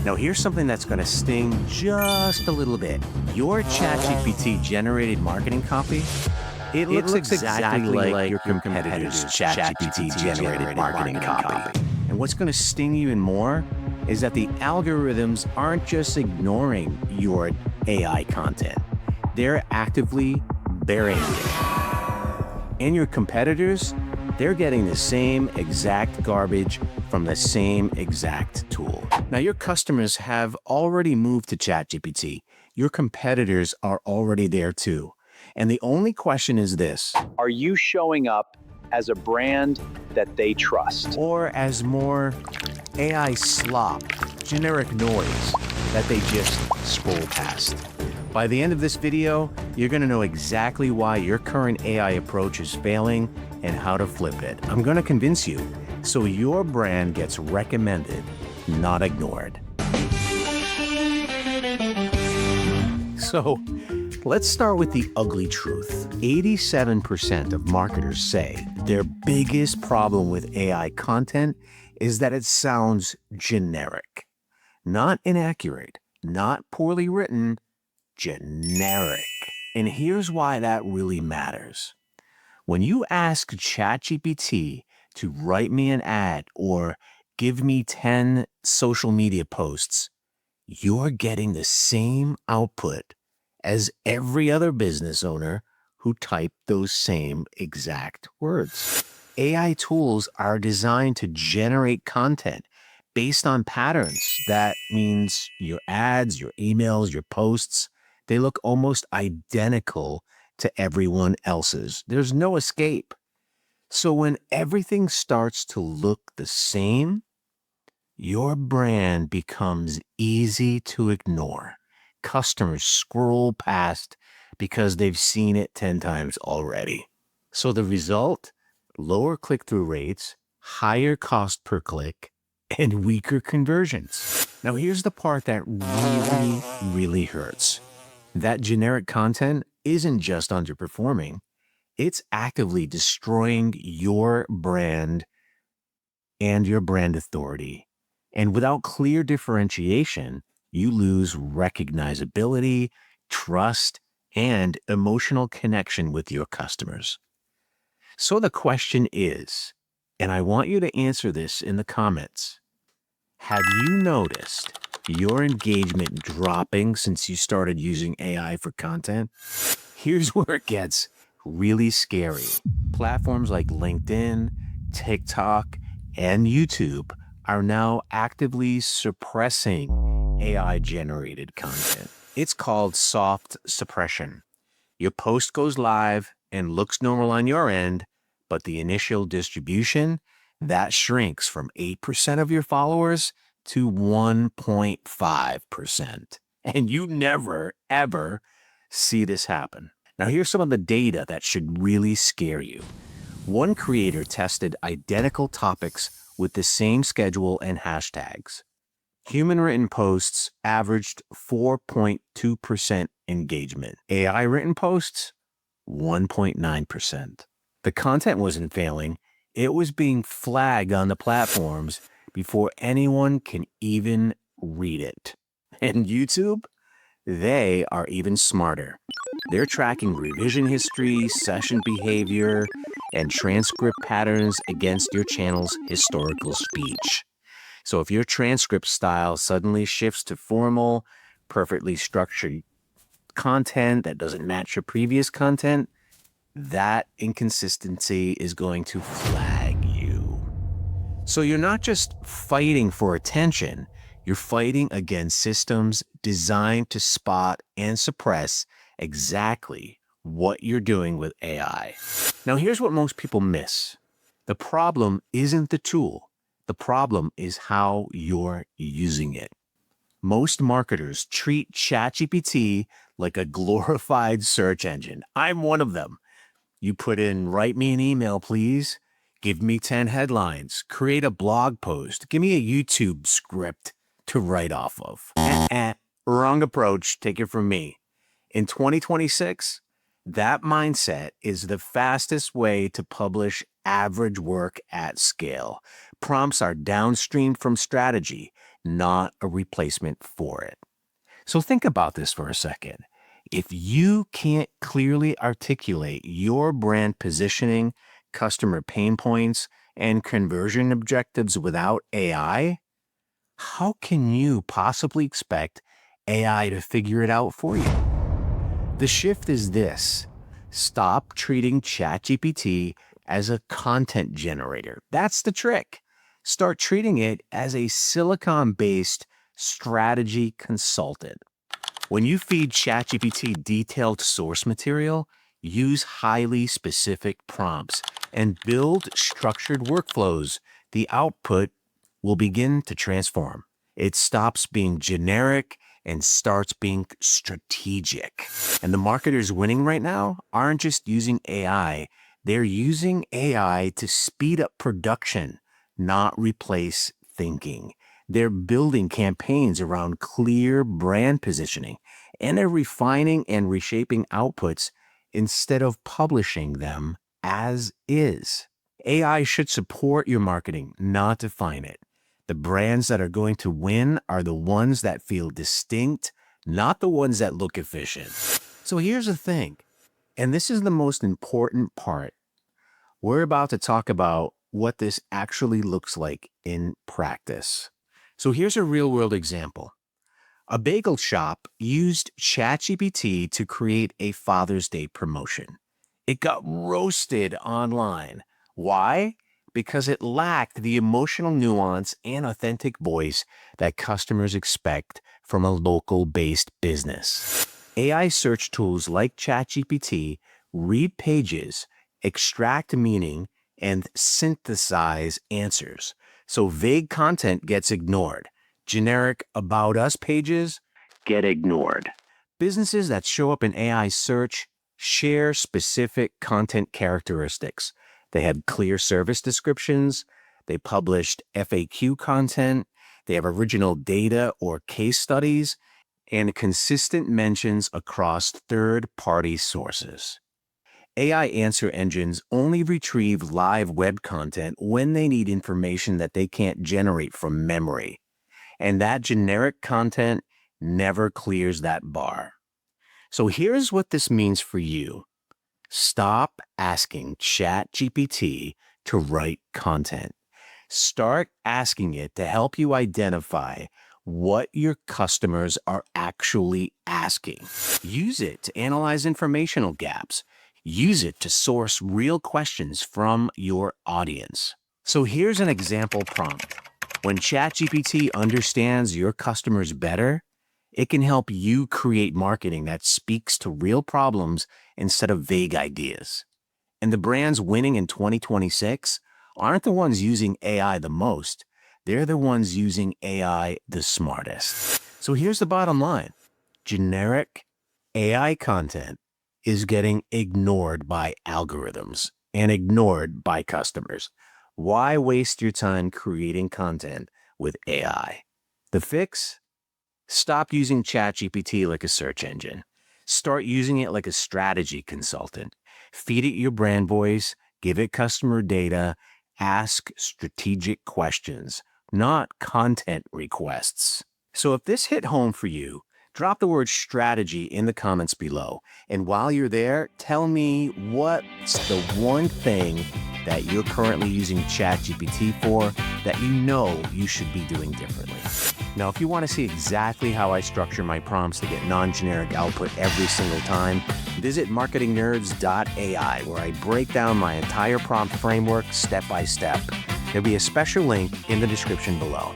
Now, here's something that's going to sting just a little bit. Your ChatGPT generated marketing copy, it looks exactly like your competitor's ChatGPT generated marketing copy. And what's going to sting you even more is that the algorithms aren't just ignoring your AI content. They're actively burying it. And your competitors, they're getting the same exact garbage from the same exact tool. Now, your customers have already moved to ChatGPT. Your competitors are already there too. And the only question is this: are you showing up as a brand that they trust? Or as more AI slop, generic noise that they just scroll past? By the end of this video, you're going to know exactly why your current AI approach is failing and how to flip it. I'm going to convince you so your brand gets recommended, not ignored. So, let's start with the ugly truth. 87% of marketers say their biggest problem with AI content is that it sounds generic. Not inaccurate, not poorly written, generic. And here's why that really matters. When you ask ChatGPT to write me an ad or give me 10 social media posts, you're getting the same output as every other business owner who typed those same exact words. AI tools are designed to generate content based on patterns. That means your ads, your emails, your posts, they look almost identical to everyone else's. There's no escape. So when everything starts to look the same, your brand becomes easy to ignore. Customers scroll past because they've seen it 10 times already. So the result? Lower click-through rates, higher cost per click, and weaker conversions. Now here's the part that really hurts. That generic content isn't just underperforming, it's actively destroying your brand and your brand authority. And without clear differentiation, you lose recognizability, trust, and emotional connection with your customers. So the question is, and I want you to answer this in the comments, have you noticed your engagement dropping since you started using AI for content? Here's where it gets really scary. Platforms like LinkedIn, TikTok, and YouTube are now actively suppressing AI-generated content. It's called soft suppression. Your post goes live and looks normal on your end, but the initial distribution, that shrinks from 8% of your followers to 1.5%. And you never, ever see this happen. Now, here's some of the data that should really scare you. One creator tested identical topics with the same schedule and hashtags. Human-written posts averaged 4.2% engagement. AI-written posts, 1.9%. The content wasn't failing. It was being flagged on the platforms before anyone can even read it. And YouTube? They are even smarter. They're tracking revision history, session behavior, and transcript patterns against your channel's historical speech. So if your transcript style suddenly shifts to formal, perfectly structured content that doesn't match your previous content, that inconsistency is going to flag you. So you're not just fighting for attention, you're fighting against systems designed to spot and suppress exactly what you're doing with AI. Now, here's what most people miss. The problem isn't the tool. The problem is how you're using it. Most marketers treat ChatGPT like a glorified search engine. I'm one of them. You put in, write me an email, please. Give me 10 headlines. Create a blog post. Give me a YouTube script to write off of. Wrong approach. Take it from me. In 2026, that mindset is the fastest way to publish average work at scale. Prompts are downstreamed from strategy. not a replacement for it. So think about this for a second. If you can't clearly articulate your brand positioning, customer pain points, and conversion objectives without AI, how can you possibly expect AI to figure it out for you? The shift is this. Stop treating ChatGPT as a content generator. That's the trick. Start treating it as a silicon-based strategy consultant. When you feed ChatGPT detailed source material, use highly specific prompts, and build structured workflows, the output will begin to transform. It stops being generic and starts being strategic. And the marketers winning right now aren't just using AI, they're using AI to speed up production, not replace thinking. They're building campaigns around clear brand positioning, and they're refining and reshaping outputs instead of publishing them as is. AI should support your marketing, not define it. The brands that are going to win are the ones that feel distinct, not the ones that look efficient. So here's the thing, and this is the most important part. We're about to talk about what this actually looks like in practice. So here's a real-world example. A bagel shop used ChatGPT to create a Father's Day promotion. It got roasted online. Why? Because it lacked the emotional nuance and authentic voice that customers expect from a local-based business. AI search tools like ChatGPT read pages, extract meaning, and synthesize answers. So vague content gets ignored. Generic About Us pages get ignored. Businesses that show up in AI search share specific content characteristics. They have clear service descriptions, they published FAQ content, they have original data or case studies, and consistent mentions across third-party sources. AI answer engines only retrieve live web content when they need information that they can't generate from memory. And that generic content never clears that bar. So here's what this means for you. Stop asking ChatGPT to write content. Start asking it to help you identify what your customers are actually asking. Use it to analyze informational gaps. Use it to source real questions from your audience. So here's an example prompt. When ChatGPT understands your customers better, it can help you create marketing that speaks to real problems instead of vague ideas. And the brands winning in 2026 aren't the ones using AI the most. They're the ones using AI the smartest. So here's the bottom line. Generic AI content is getting ignored by algorithms and ignored by customers. Why waste your time creating content with AI? The fix? Stop using ChatGPT like a search engine. Start using it like a strategy consultant. Feed it your brand voice, give it customer data, ask strategic questions, not content requests. So if this hit home for you, drop the word strategy in the comments below. And while you're there, tell me what's the one thing that you're currently using ChatGPT for that you know you should be doing differently. Now, if you want to see exactly how I structure my prompts to get non-generic output every single time, visit marketingnerds.ai, where I break down my entire prompt framework step by step. There'll be a special link in the description below.